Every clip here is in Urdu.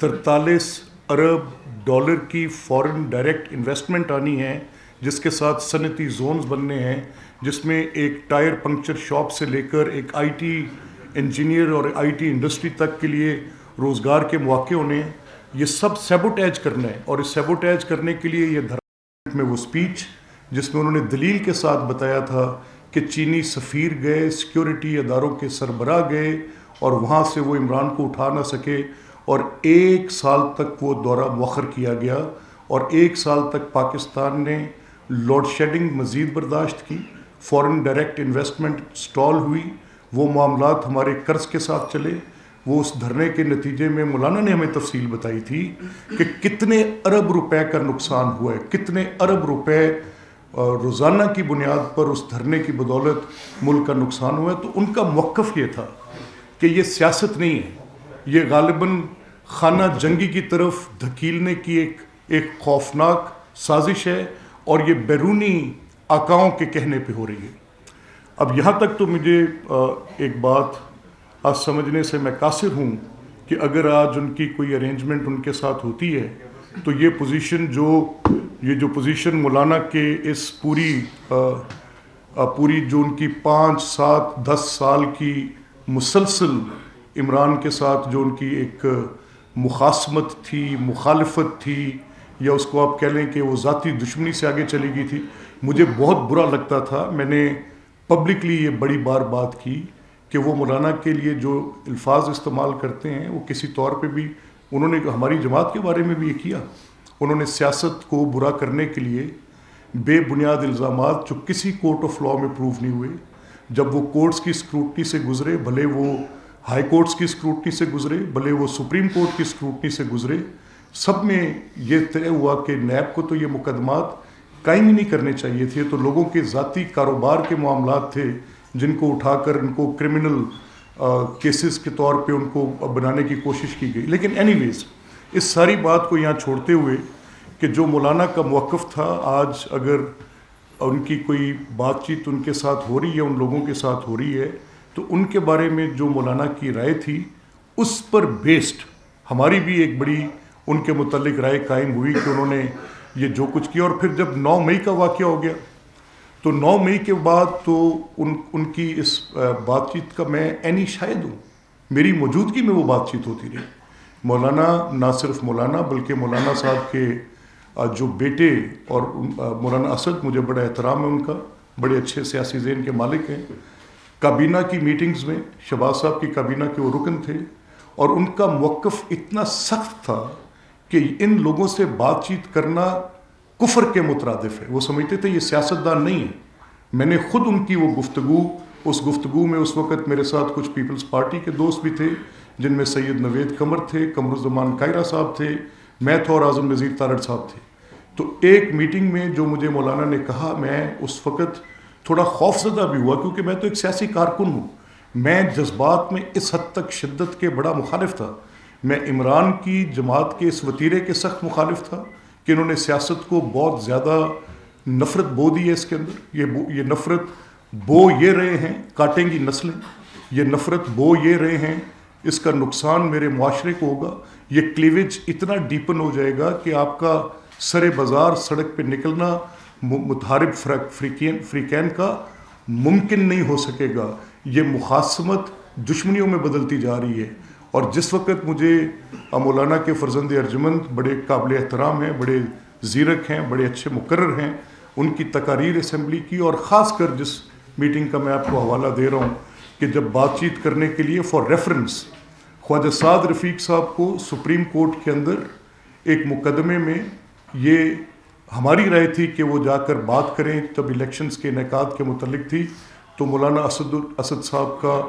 43 ارب ڈالر کی فورن ڈائریکٹ انویسٹمنٹ آنی ہے، جس کے ساتھ صنعتی زونز بننے ہیں، جس میں ایک ٹائر پنکچر شاپ سے لے کر ایک آئی ٹی انجینئر اور آئی ٹی انڈسٹری تک کے لیے روزگار کے مواقع ہونے ہیں، یہ سب سیبوٹیج کرنا ہے. اور اس سیبوٹیج کرنے کے لیے یہ دھرنا میں وہ اسپیچ جس میں انہوں نے دلیل کے ساتھ بتایا تھا کہ چینی سفیر گئے، سیکیورٹی اداروں کے سربراہ گئے اور وہاں سے وہ عمران کو اٹھا نہ سکے، اور 1 سال تک وہ دورہ مؤخر کیا گیا، اور 1 سال تک پاکستان نے لوڈ شیڈنگ مزید برداشت کی، فورن ڈائریکٹ انویسٹمنٹ سٹال ہوئی، وہ معاملات ہمارے قرض کے ساتھ چلے. وہ اس دھرنے کے نتیجے میں مولانا نے ہمیں تفصیل بتائی تھی کہ کتنے ارب روپے کا نقصان ہوا ہے، کتنے ارب روپے روزانہ کی بنیاد پر اس دھرنے کی بدولت ملک کا نقصان ہوا ہے. تو ان کا موقف یہ تھا کہ یہ سیاست نہیں ہے، یہ غالباً خانہ جنگی کی طرف دھکیلنے کی ایک خوفناک سازش ہے، اور یہ بیرونی آقاؤں کے کہنے پہ ہو رہی ہے. اب یہاں تک تو مجھے ایک بات آج سمجھنے سے میں قاصر ہوں کہ اگر آج ان کی کوئی ارینجمنٹ ان کے ساتھ ہوتی ہے تو یہ جو پوزیشن مولانا کے اس پوری جو ان کی 5 7 10 سال کی مسلسل عمران کے ساتھ جو ان کی ایک مخاصمت تھی، مخالفت تھی، یا اس کو آپ کہہ لیں کہ وہ ذاتی دشمنی سے آگے چلی گئی تھی، مجھے بہت برا لگتا تھا. میں نے پبلکلی یہ بڑی بار بات کی کہ وہ مولانا کے لیے جو الفاظ استعمال کرتے ہیں وہ کسی طور پہ بھی انہوں نے ہماری جماعت کے بارے میں بھی یہ کیا. انہوں نے سیاست کو برا کرنے کے لیے بے بنیاد الزامات جو کسی کورٹ آف لاء میں پروف نہیں ہوئے، جب وہ کورٹس کی اسکروٹنی سے گزرے، بھلے وہ ہائی کورٹس کی اسکروٹنی سے گزرے، بھلے وہ سپریم کورٹ کی اسکروٹنی سے گزرے، سب میں یہ طے ہوا کہ نیب کو تو یہ مقدمات قائم ہی نہیں کرنے چاہیے تھے. تو لوگوں کے ذاتی کاروبار کے معاملات تھے جن کو اٹھا کر ان کو کرمنل کیسز کے طور پہ ان کو بنانے کی کوشش کی گئی. لیکن اینی ویز اس ساری بات کو یہاں چھوڑتے ہوئے کہ جو مولانا کا موقف تھا، آج اگر ان کی کوئی بات چیت ان کے ساتھ ہو رہی ہے، ان لوگوں کے ساتھ ہو رہی ہے، تو ان کے بارے میں جو مولانا کی رائے تھی اس پر بیسڈ ہماری بھی ایک بڑی ان کے متعلق رائے قائم ہوئی کہ انہوں نے یہ جو کچھ کیا. اور پھر جب 9 مئی کا واقعہ ہو گیا تو 9 مئی کے بعد تو ان کی اس بات چیت کا میں عینی شاہد ہوں، میری موجودگی میں وہ بات چیت ہوتی رہی. مولانا نہ صرف مولانا بلکہ مولانا صاحب کے جو بیٹے اور مولانا اسد، مجھے بڑا احترام ہے ان کا، بڑے اچھے سیاسی ذہن کے مالک ہیں. کابینہ کی میٹنگز میں شہباز صاحب کی کابینہ کے وہ رکن تھے، اور ان کا موقف اتنا سخت تھا کہ ان لوگوں سے بات چیت کرنا کفر کے مترادف ہے. وہ سمجھتے تھے یہ سیاستدان نہیں ہے. میں نے خود ان کی وہ اس گفتگو میں اس وقت میرے ساتھ کچھ پیپلز پارٹی کے دوست بھی تھے، جن میں سید نوید قمر تھے، قمرالزمان قاہرہ صاحب تھے، میں تھا، اور اعظم نذیر تارڑ صاحب تھے. تو ایک میٹنگ میں جو مجھے مولانا نے کہا، میں اس وقت تھوڑا خوف زدہ بھی ہوا، کیونکہ میں تو ایک سیاسی کارکن ہوں. میں جذبات میں اس حد تک شدت کے بڑا مخالف تھا. میں عمران کی جماعت کے اس وتیرے کے سخت مخالف تھا کہ انہوں نے سیاست کو بہت زیادہ نفرت بو دی ہے. اس کے اندر یہ نفرت بو یہ رہے ہیں، کاٹیں گی نسلیں. یہ نفرت بو یہ رہے ہیں، اس کا نقصان میرے معاشرے کو ہوگا. یہ کلیویج اتنا ڈیپن ہو جائے گا کہ آپ کا سر بازار سڑک پہ نکلنا متحارب فریقین کا ممکن نہیں ہو سکے گا. یہ مخاصمت دشمنیوں میں بدلتی جا رہی ہے. اور جس وقت مجھے مولانا کے فرزند ارجمند بڑے قابل احترام ہیں، بڑے زیرک ہیں، بڑے اچھے مقرر ہیں، ان کی تقاریر اسمبلی کی، اور خاص کر جس میٹنگ کا میں آپ کو حوالہ دے رہا ہوں کہ جب بات چیت کرنے کے لیے فار ریفرنس خواجہ سعد رفیق صاحب کو سپریم کورٹ کے اندر ایک مقدمے میں یہ ہماری رائے تھی کہ وہ جا کر بات کریں، جب الیکشنز کے انعقاد کے متعلق تھی، تو مولانا اسد صاحب کا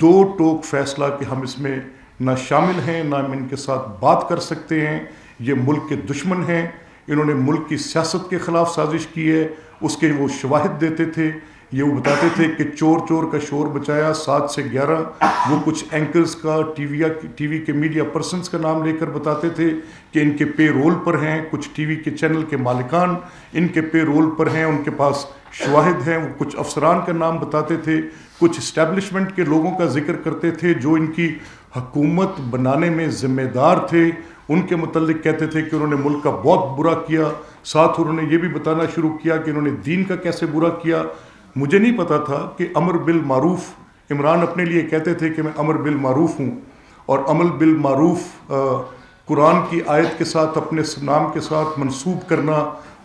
2 ٹوک فیصلہ کہ ہم اس میں نہ شامل ہیں، نہ ہم ان کے ساتھ بات کر سکتے ہیں، یہ ملک کے دشمن ہیں، انہوں نے ملک کی سیاست کے خلاف سازش کی ہے. اس کے وہ شواہد دیتے تھے. یہ وہ بتاتے تھے کہ چور کا شور بچایا 7 سے 11. وہ کچھ اینکرز کا ٹی وی کے میڈیا پرسنز کا نام لے کر بتاتے تھے کہ ان کے پے رول پر ہیں. کچھ ٹی وی کے چینل کے مالکان ان کے پے رول پر ہیں، ان کے پاس شواہد ہیں. وہ کچھ افسران کا نام بتاتے تھے، کچھ اسٹیبلشمنٹ کے لوگوں کا ذکر کرتے تھے جو ان کی حکومت بنانے میں ذمہ دار تھے. ان کے متعلق کہتے تھے کہ انہوں نے ملک کا بہت برا کیا، ساتھ انہوں نے یہ بھی بتانا شروع کیا کہ انہوں نے دین کا کیسے برا کیا. مجھے نہیں پتا تھا کہ امر بالمعروف، عمران اپنے لیے کہتے تھے کہ میں امر بالمعروف ہوں، اور عمل بالمعروف قرآن کی آیت کے ساتھ اپنے نام کے ساتھ منسوب کرنا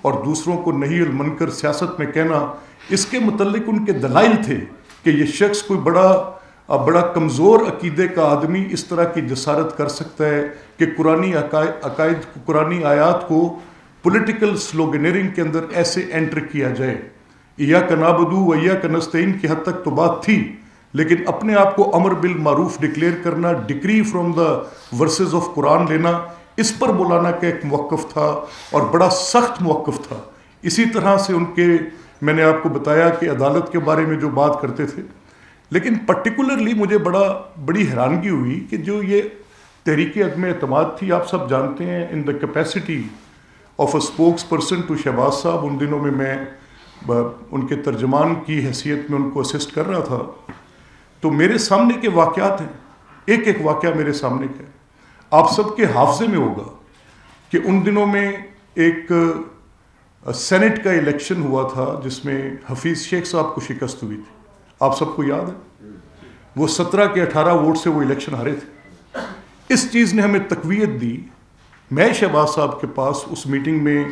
اور دوسروں کو نہی المنکر سیاست میں کہنا، اس کے متعلق ان کے دلائل تھے کہ یہ شخص کوئی بڑا کمزور عقیدے کا آدمی اس طرح کی جسارت کر سکتا ہے کہ قرآنی عقائد، قرآنی آیات کو پولیٹیکل سلوگنیرنگ کے اندر ایسے انٹر کیا جائے. ایاک نعبدو و ایاک نستعین کی حد تک تو بات تھی، لیکن اپنے آپ کو امر بالمعروف ڈکلیئر کرنا، degree from the verses of Quran لینا، اس پر مولانا کا ایک موقف تھا اور بڑا سخت موقف تھا. اسی طرح سے ان کے، میں نے آپ کو بتایا کہ عدالت کے بارے میں جو بات کرتے تھے، لیکن پرٹیکولرلی مجھے بڑی حیرانگی ہوئی کہ جو یہ تحریک عدم اعتماد تھی، آپ سب جانتے ہیں in the capacity of a spokesperson to Shahbaz Sahab, ان دنوں میں ان کے ترجمان کی حیثیت میں ان کو اسسٹ کر رہا تھا. تو میرے سامنے کے واقعات ہیں، ایک ایک واقعہ میرے سامنے کا ہے. آپ سب کے حافظے میں ہوگا کہ ان دنوں میں ایک سینٹ کا الیکشن ہوا تھا جس میں حفیظ شیخ صاحب کو شکست ہوئی تھی. آپ سب کو یاد ہے، وہ 17 کے 18 ووٹ سے وہ الیکشن ہارے تھے. اس چیز نے ہمیں تقویت دی. میں شہباز صاحب کے پاس اس میٹنگ میں،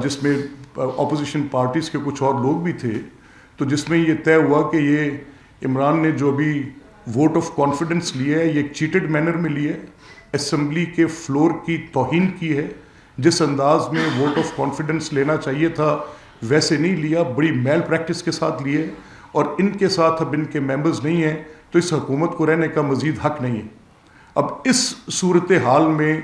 جس میں اپوزیشن پارٹیز کے کچھ اور لوگ بھی تھے، تو جس میں یہ طے ہوا کہ یہ عمران نے جو بھی ووٹ آف کانفیڈنس لیا ہے یہ ایک چیٹڈ مینر میں لیا ہے، اسمبلی کے فلور کی توہین کی ہے. جس انداز میں ووٹ آف کانفیڈنس لینا چاہیے تھا ویسے نہیں لیا، بڑی میل پریکٹس کے ساتھ لیے، اور ان کے ساتھ اب ان کے ممبرز نہیں ہیں تو اس حکومت کو رہنے کا مزید حق نہیں ہے. اب اس صورتحال میں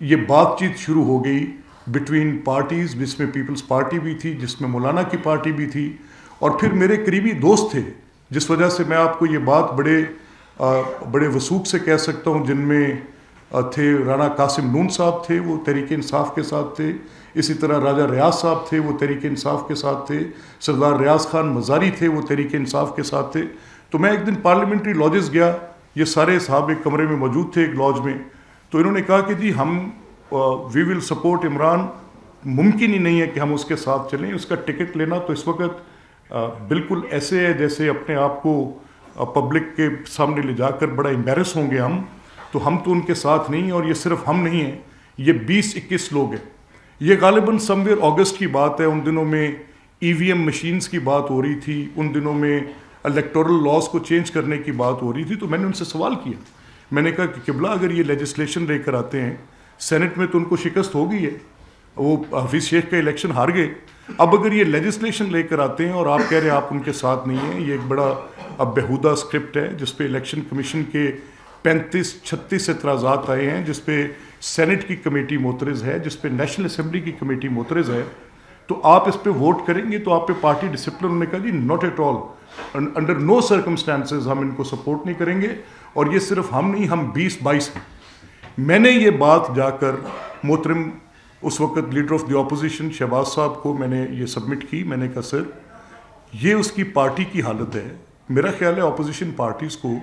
یہ بات چیت شروع ہو گئی بٹوین پارٹیز، جس میں پیپلز پارٹی بھی تھی، جس میں مولانا کی پارٹی بھی تھی، اور پھر میرے قریبی دوست تھے، جس وجہ سے میں آپ کو یہ بات بڑے وثوق سے کہہ سکتا ہوں، جن میں تھے رانا قاسم نون صاحب تھے، وہ تحریک انصاف کے ساتھ تھے. اسی طرح راجہ ریاض صاحب تھے، وہ تحریک انصاف کے ساتھ تھے. سردار ریاض خان مزاری تھے، وہ تحریک انصاف کے ساتھ تھے. تو میں ایک دن پارلیمنٹری لاجز گیا، یہ سارے صاحب ایک کمرے میں موجود تھے ایک لاج میں. تو انہوں نے کہا کہ جی ہم وی ول سپورٹ عمران، ممکن ہی نہیں ہے کہ ہم اس کے ساتھ چلیں. اس کا ٹکٹ لینا تو اس وقت بالکل ایسے ہے جیسے اپنے آپ کو پبلک کے سامنے لے جا کر بڑا امبیرس ہوں گے ہم. تو ہم تو ان کے ساتھ نہیں ہیں، اور یہ صرف ہم نہیں ہیں، یہ 20-21 لوگ ہیں. یہ غالباً سم ویئر اگست کی بات ہے. ان دنوں میں ای وی ایم مشینز کی بات ہو رہی تھی، ان دنوں میں الیکٹورل لاز کو چینج کرنے کی بات ہو رہی تھی. تو میں نے ان سے سوال کیا، میں نے کہا کہ قبلہ اگر یہ لیجسلیشن لے کر آتے ہیں، سینٹ میں تو ان کو شکست ہو گئی ہے، وہ حفیظ شیخ کا الیکشن ہار گئے، اب اگر یہ لیجسلیشن لے کر آتے ہیں اور آپ کہہ رہے ہیں آپ ان کے ساتھ نہیں ہیں، یہ ایک بڑا اب بےہودہ اسکرپٹ ہے جس پہ الیکشن کمیشن کے 35-36 اعتراضات آئے ہیں، جس پہ سینٹ کی کمیٹی معترض ہے، جس پہ نیشنل اسمبلی کی کمیٹی معترض ہے. تو آپ اس پہ ووٹ کریں گے تو آپ پہ پارٹی ڈسپلن نے کہا جی not at all, under no circumstances ہم ان کو سپورٹ نہیں کریں گے. اور یہ صرف ہم نہیں، ہم 20-22 ہیں. میں نے یہ بات جا کر محترم اس وقت leader of the opposition Shehbaz صاحب کو میں نے یہ سبمٹ کی. میں نے کہا سر یہ اس کی پارٹی کی حالت ہے. میرا خیال ہے اپوزیشن پارٹیز کو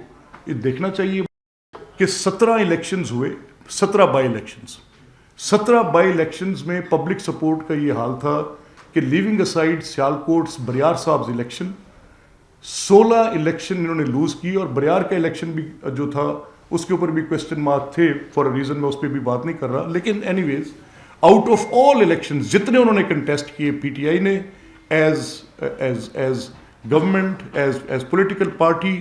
یہ دیکھنا چاہیے کہ 17 الیکشنز ہوئے، 17 بائی الیکشنز، 17 بائی الیکشنز میں پبلک سپورٹ کا یہ حال تھا کہ لیونگ اسائڈ سیالکوٹس بریار صاحب الیکشن، 16 الیکشن انہوں نے لوز کی. اور بریار کا الیکشن بھی جو تھا اس کے اوپر بھی کوشچن مارک تھے فار اے ریزن، میں اس پہ بھی بات نہیں کر رہا. لیکن anyways out of all elections جتنے انہوں نے کنٹیسٹ کیے پی ٹی آئی نے as government, as political party,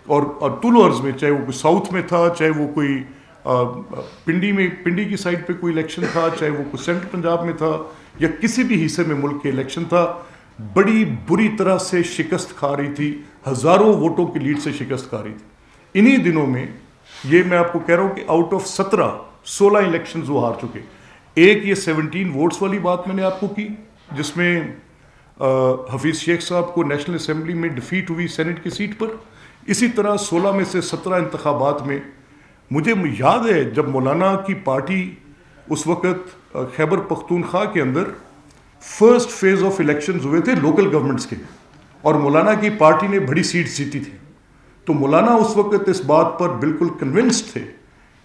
اور طول عرض میں، چاہے وہ کوئی ساؤتھ میں تھا، چاہے وہ کوئی پنڈی کی سائڈ پہ کوئی الیکشن تھا، چاہے وہ کوئی سینٹرل پنجاب میں تھا، یا کسی بھی حصے میں ملک کے الیکشن تھا، بڑی بری طرح سے شکست کھا رہی تھی، ہزاروں ووٹوں کی لیڈ سے شکست کھا رہی تھی. انہی دنوں میں یہ میں آپ کو کہہ رہا ہوں کہ آؤٹ آف 16 الیکشنز وہ ہار چکے. ایک یہ 17 ووٹس والی بات میں نے آپ کو کی، جس میں حفیظ شیخ صاحب کو نیشنل اسمبلی میں ڈیفیٹ ہوئی سینٹ کی سیٹ پر. اسی طرح 16 میں سے 17 انتخابات میں مجھے یاد ہے جب مولانا کی پارٹی اس وقت خیبر پختونخوا کے اندر فرسٹ فیز آف الیکشنز ہوئے تھے لوکل گورنمنٹس کے، اور مولانا کی پارٹی نے بڑی سیٹ جیتی تھی. تو مولانا اس وقت اس بات پر بالکل کنونسڈ تھے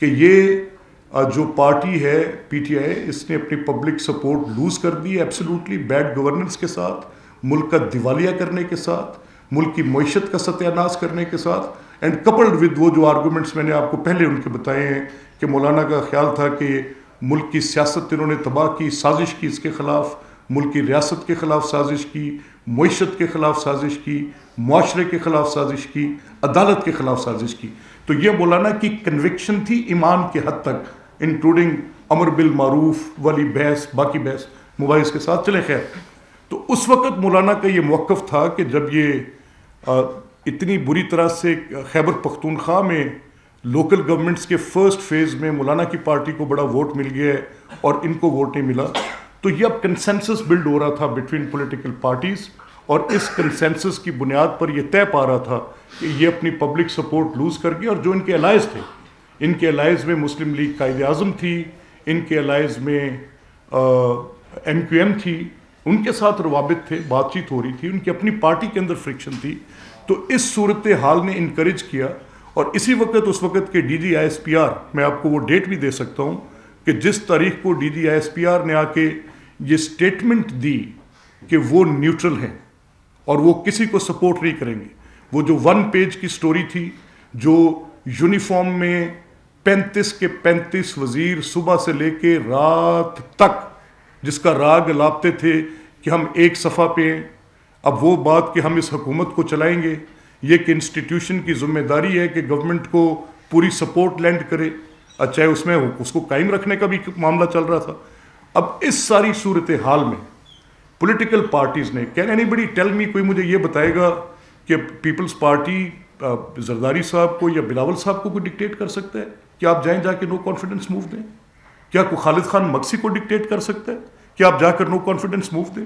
کہ یہ جو پارٹی ہے پی ٹی آئی، اس نے اپنی پبلک سپورٹ لوز کر دی ہے ایبسلیوٹلی بیڈ گورننس کے ساتھ، ملک کا دیوالیہ کرنے کے ساتھ، ملک کی معیشت کا ستیہ ناش کرنے کے ساتھ، اینڈ کپلڈ ود وہ جو آرگومنٹس میں نے آپ کو پہلے ان کے بتائے ہیں کہ مولانا کا خیال تھا کہ ملک کی سیاست انہوں نے تباہ کی، سازش کی اس کے خلاف، ملک کی ریاست کے خلاف سازش کی، معیشت کے خلاف سازش کی، معاشرے کے خلاف سازش کی، عدالت کے خلاف سازش کی. تو یہ مولانا کی کنوکشن تھی ایمان کے حد تک، انکلوڈنگ امر بالمعروف والی بحث، باقی بحث مباحث کے ساتھ چلے. خیر، تو اس وقت مولانا کا یہ موقف تھا کہ جب یہ اتنی بری طرح سے خیبر پختونخوا میں لوکل گورنمنٹس کے فرسٹ فیز میں مولانا کی پارٹی کو بڑا ووٹ مل گیا ہے اور ان کو ووٹ نہیں ملا، تو یہ اب کنسنسس بلڈ ہو رہا تھا بٹوین پولیٹیکل پارٹیز، اور اس کنسنسس کی بنیاد پر یہ طے پا رہا تھا کہ یہ اپنی پبلک سپورٹ لوز کر گیا. اور جو ان کے الائز تھے، ان کے الائز میں مسلم لیگ قائد اعظم تھی، ان کے الائز میں ایم کیو ایم تھی، ان کے ساتھ روابط تھے، بات چیت ہو رہی تھی، ان کی اپنی پارٹی کے اندر فرکشن تھی. تو اس صورتحال نے انکریج کیا. اور اسی وقت اس وقت کے D G I S P R, میں آپ کو وہ ڈیٹ بھی دے سکتا ہوں کہ جس تاریخ کو D G I S P R نے آ کے یہ سٹیٹمنٹ دی کہ وہ نیوٹرل ہیں اور وہ کسی کو سپورٹ نہیں کریں گے. وہ جو 1 پیج کی سٹوری تھی، جو یونیفارم میں 35 کے 35 وزیر صبح سے لے کے رات تک جس کا راگ الاپتے تھے کہ ہم ایک صفحہ پہ ہیں. اب وہ بات کہ ہم اس حکومت کو چلائیں گے، یہ کہ انسٹیٹیوشن کی ذمہ داری ہے کہ گورنمنٹ کو پوری سپورٹ لینڈ کرے، چاہے اس میں اس کو قائم رکھنے کا بھی معاملہ چل رہا تھا. اب اس ساری صورتحال میں پولیٹیکل پارٹیز نے، can anybody tell me, کوئی مجھے یہ بتائے گا کہ پیپلز پارٹی زرداری صاحب کو یا بلاول صاحب کو کوئی ڈکٹیٹ کر سکتا ہے کہ آپ جائیں جا کے نو کانفیڈنس موو دیں؟ کیا کوئی خالد خان مکسی کو ڈکٹیٹ کر سکتا ہے کہ آپ جا کر نو کانفیڈنس موو دیں؟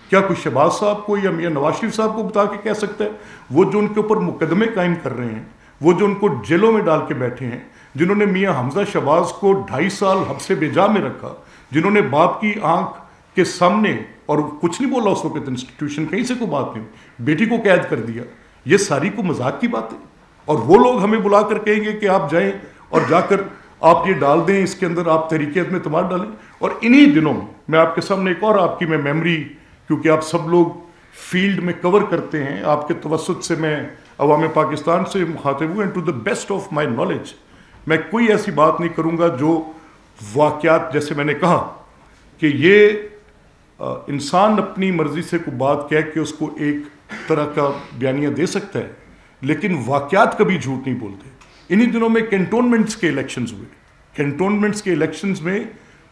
کیا کوئی شہباز صاحب کو یا میاں نواز شریف صاحب کو بتا کے کہہ سکتا ہے؟ وہ جو ان کے اوپر مقدمے قائم کر رہے ہیں، وہ جو ان کو جیلوں میں ڈال کے بیٹھے ہیں، جنہوں نے میاں حمزہ شہباز کو 2.5 سال حبس بجا میں رکھا، جنہوں نے باپ کی آنکھ کے سامنے اور کچھ نہیں بولا اس وقت، انسٹیٹیوشن کہیں سے کوئی بات نہیں، بیٹی کو قید کر دیا، یہ ساری کو مذاق کی باتیں. اور وہ لوگ ہمیں بلا کر کہیں گے کہ آپ جائیں اور جا کر آپ یہ ڈال دیں، اس کے اندر آپ تحریک عدم اعتماد ڈالیں. اور انہی دنوں میں آپ کے سامنے ایک اور آپ کی میں میموری، کیونکہ آپ سب لوگ فیلڈ میں کور کرتے ہیں، آپ کے توسط سے میں عوام پاکستان سے مخاطب ہوں، and to the best of my knowledge میں کوئی ایسی بات نہیں کروں گا جو واقعات، جیسے میں نے کہا کہ یہ انسان اپنی مرضی سے کوئی بات کہہ کے اس کو ایک طرح کا بیانیہ دے سکتا ہے، لیکن واقعات کبھی جھوٹ نہیں بولتے. انہی دنوں میں کینٹونمنٹس کے الیکشنز ہوئے، کینٹونمنٹس کے الیکشنز میں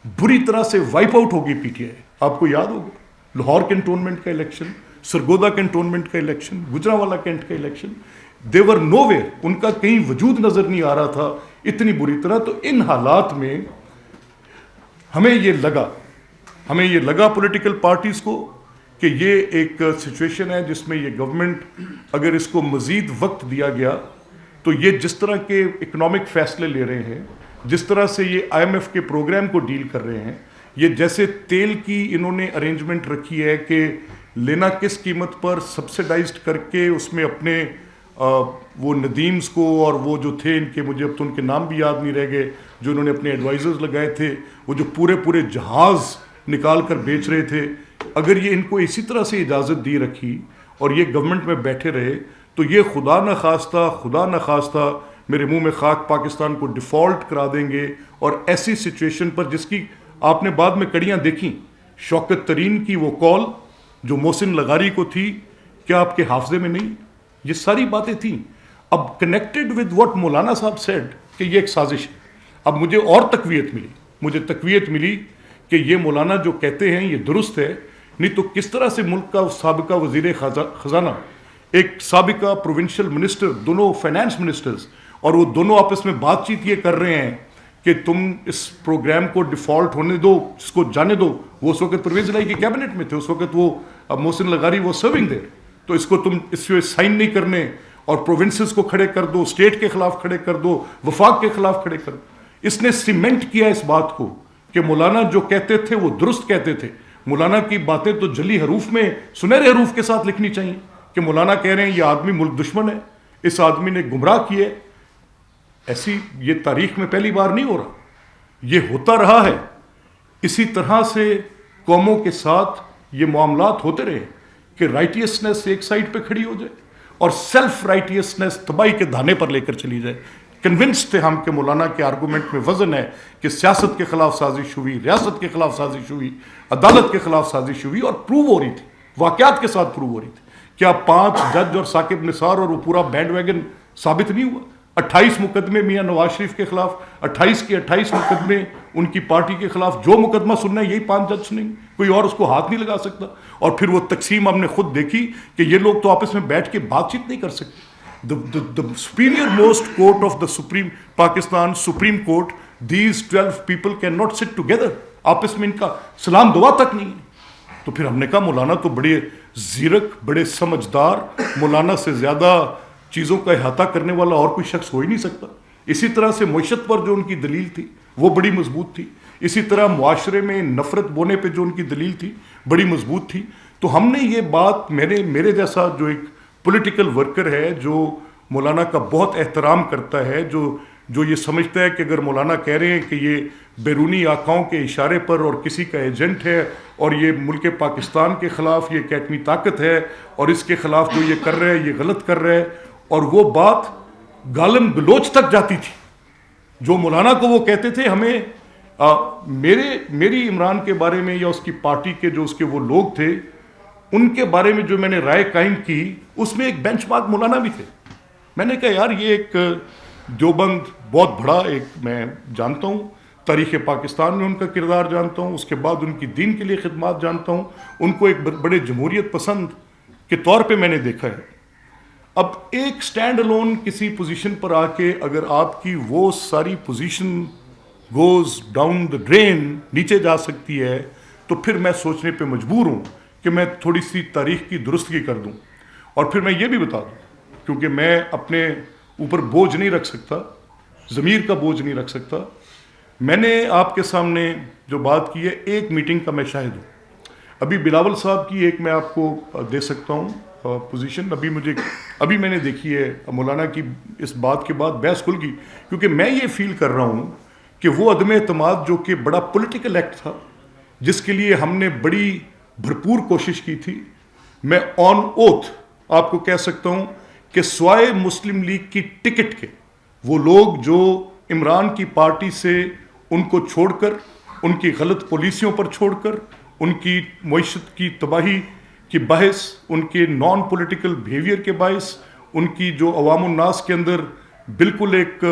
بری طرح سے وائپ آؤٹ ہو گئی پی ٹی آئی. آپ کو یاد ہوگا لاہور کینٹونمنٹ کا الیکشن، سرگودا کینٹونمنٹ کا الیکشن، گجرانوالہ کینٹ کا election, they were nowhere, ان کا کہیں وجود نظر نہیں آ رہا تھا اتنی بری طرح. تو ان حالات میں ہمیں یہ لگا پولیٹیکل پارٹیز کو کہ یہ ایک سچویشن ہے جس میں یہ گورنمنٹ اگر اس کو مزید وقت دیا گیا تو یہ جس طرح کے اکنامک فیصلے لے رہے ہیں، جس طرح سے یہ آئی ایم ایف کے پروگرام کو ڈیل کر رہے ہیں، یہ جیسے تیل کی انہوں نے ارینجمنٹ رکھی ہے کہ لینا کس قیمت پر سبسیڈائزڈ کر کے اس میں اپنے وہ ندیمز کو اور وہ جو تھے ان کے، مجھے اب تو ان کے نام بھی یاد نہیں رہ گئے، جو انہوں نے اپنے ایڈوائزرز لگائے تھے، وہ جو پورے جہاز نکال کر بیچ رہے تھے، اگر یہ ان کو اسی طرح سے اجازت دی رکھی اور یہ گورنمنٹ میں بیٹھے رہے تو یہ خدا نخواستہ میرے منہ میں خاک پاکستان کو ڈیفالٹ کرا دیں گے. اور ایسی سچویشن پر جس کی آپ نے بعد میں کڑیاں دیکھیں، شوکت ترین کی وہ کال جو محسن لغاری کو تھی، کیا آپ کے حافظے میں نہیں؟ یہ ساری باتیں تھیں. اب کنیکٹڈ ود واٹ مولانا صاحب سیڈ کہ یہ ایک سازش ہے. اب مجھے اور تقویت ملی کہ یہ مولانا جو کہتے ہیں یہ درست ہے، نہیں تو کس طرح سے ملک کا سابقہ وزیر خزانہ، ایک سابقہ پروونشل منسٹر، دونوں فائنانس منسٹرز، اور وہ دونوں آپس میں بات چیت یہ کر رہے ہیں کہ تم اس پروگرام کو ڈیفالٹ ہونے دو، اس کو جانے دو. وہ اس وقت پرویز الہی کی کیبنٹ میں تھے، اس وقت وہ محسن لغاری وہ سرونگ دیر، تو اس کو تم اس پہ سائن نہیں کرنے اور پروونسز کو کھڑے کر دو، اسٹیٹ کے خلاف کھڑے کر دو، وفاق کے خلاف کھڑے کر دو. اس نے سیمنٹ کیا اس بات کو کہ مولانا جو کہتے تھے وہ درست کہتے تھے. مولانا کی باتیں تو جلی حروف میں، سنہرے حروف کے ساتھ لکھنی چاہیے کہ مولانا کہہ رہے ہیں یہ آدمی ملک دشمن ہے، اس آدمی نے گمراہ کیے. ایسی یہ تاریخ میں پہلی بار نہیں ہو رہا. یہ ہوتا رہا ہے. اسی طرح سے قوموں کے ساتھ یہ معاملات ہوتے رہے کہ رائٹیسنس ایک سائڈ پہ کھڑی ہو جائے اور سیلف رائٹیسنس تباہی کے دھانے پر لے کر چلی جائے. کنونسڈ تھے ہم کہ مولانا کے آرگومنٹ میں وزن ہے کہ سیاست کے خلاف سازش ہوئی, ریاست کے خلاف سازش ہوئی, عدالت کے خلاف سازش ہوئی, اور پروو ہو رہی تھی, واقعات کے ساتھ پروو ہو رہی تھی. کیا 5 جج اور ثاقب نثار اور وہ پورا بینڈ ویگن ثابت نہیں ہوا؟ 28 مقدمے میاں نواز شریف کے خلاف, 28 کے 28 مقدمے ان کی پارٹی کے خلاف. جو مقدمہ سننا ہے یہی 5 جج سنیں گے, کوئی اور اس کو ہاتھ نہیں لگا سکتا. اور پھر وہ تقسیم ہم نے خود دیکھی کہ یہ لوگ تو آپس میں بیٹھ کے بات چیت نہیں کر سکتے. The superior most court of the Supreme Pakistan Supreme Court, these 12 people cannot sit together. آپس میں ان کا سلام دعا تک نہیں ہے. تو پھر ہم نے کہا مولانا تو بڑے زیرک, بڑے سمجھدار, مولانا سے زیادہ چیزوں کا احاطہ کرنے والا اور کوئی شخص ہو ہی نہیں سکتا. اسی طرح سے معیشت پر جو ان کی دلیل تھی وہ بڑی مضبوط تھی. اسی طرح معاشرے میں نفرت بونے پہ جو ان کی دلیل تھی بڑی مضبوط تھی. تو ہم نے یہ بات, میرے جیسا جو ایک پولیٹیکل ورکر ہے, جو مولانا کا بہت احترام کرتا ہے, جو یہ سمجھتا ہے کہ اگر مولانا کہہ رہے ہیں کہ یہ بیرونی آقاؤں کے اشارے پر اور کسی کا ایجنٹ ہے اور یہ ملک پاکستان کے خلاف یہ ایک ایٹمی طاقت ہے اور اس کے خلاف جو یہ کر رہا ہے یہ غلط کر رہا ہے, اور وہ بات گالم گلوچ تک جاتی تھی. جو مولانا کو وہ کہتے تھے ہمیں میری عمران کے بارے میں یا اس کی پارٹی کے جو اس کے وہ لوگ تھے ان کے بارے میں جو میں نے رائے قائم کی, اس میں ایک بینچ مارک مولانا بھی تھے. میں نے کہا یار یہ ایک دیوبند بہت بڑا ایک, میں جانتا ہوں تاریخ پاکستان میں ان کا کردار جانتا ہوں, اس کے بعد ان کی دین کے لیے خدمات جانتا ہوں, ان کو ایک بڑے جمہوریت پسند کے طور پہ میں نے دیکھا ہے. اب ایک سٹینڈ الون کسی پوزیشن پر آ کے اگر آپ کی وہ ساری position goes down the drain, نیچے جا سکتی ہے, تو پھر میں سوچنے پہ مجبور ہوں کہ میں تھوڑی سی تاریخ کی درستگی کر دوں. اور پھر میں یہ بھی بتا دوں, کیونکہ میں اپنے اوپر بوجھ نہیں رکھ سکتا, ضمیر کا بوجھ نہیں رکھ سکتا. میں نے آپ کے سامنے جو بات کی ہے ایک میٹنگ کا میں شاہد ہوں. ابھی بلاول صاحب کی ایک میں آپ کو دے سکتا ہوں پوزیشن, ابھی میں نے دیکھی ہے مولانا کی اس بات کے بعد بحث کھل گئی, کیونکہ میں یہ فیل کر رہا ہوں کہ وہ عدم اعتماد جو کہ بڑا پولیٹیکل ایکٹ تھا, جس کے لیے ہم نے بڑی بھرپور کوشش کی تھی, میں آن اوتھ آپ کو کہہ سکتا ہوں کہ سوائے مسلم لیگ کی ٹکٹ کے وہ لوگ جو عمران کی پارٹی سے ان کو چھوڑ کر, ان کی غلط پالیسیوں پر چھوڑ کر, ان کی معیشت کی تباہی کے باعث, ان کے نان پولیٹیکل بیہیویئر کے باعث, ان کی جو عوام الناس کے اندر بالکل ایک